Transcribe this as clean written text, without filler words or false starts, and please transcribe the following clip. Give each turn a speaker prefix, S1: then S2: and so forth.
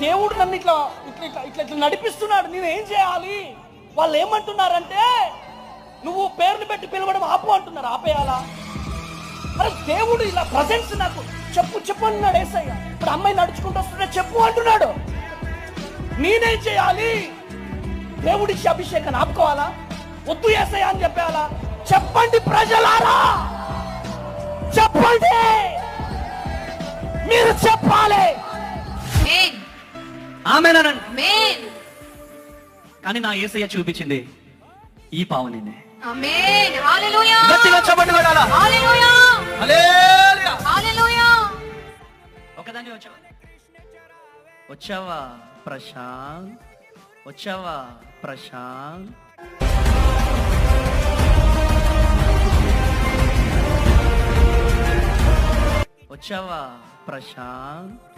S1: దేవుడు నన్ను ఇట్లా ఇట్లా ఇట్లా ఇట్లా ఇట్లా నడిపిస్తున్నాడు, నేను ఏం చేయాలి? వాళ్ళు ఏమంటున్నారంటే నువ్వు పేర్లు పెట్టి పిలవడం ఆపు అంటున్నారు. ఆపేయాలా? అరే దేవుడు ఇలా ప్రజెన్స్ నాకు చెప్పు చెప్పు అన్నాడు యేసయ్య. ఇప్పుడు అమ్మాయి నడుచుకుంటూ వస్తుంటే చెప్పు అంటున్నాడు. నేనేం చేయాలి? దేవుడిచ్చి అభిషేకాన్ని ఆపుకోవాలా? వద్దు యేసయ్య అని చెప్పాలా? చెప్పండి ప్రజలారా, చెప్పండి, మీరు చెప్పాలి. ఆమేనండి. కానీ నా యేసయ్య చూపించింది ఈ పావనినే.
S2: ఆమేన్. హల్లెలూయా.
S1: గట్టిగా చెప్పండి కొడాలా.
S2: హల్లెలూయా.
S1: హల్లెలూయా.
S2: హల్లెలూయా.
S1: ఒకదాన్ని వచ్చావా ప్రశాంత్? వచ్చావా ప్రశాంత్? వచ్చావా ప్రశాంత్?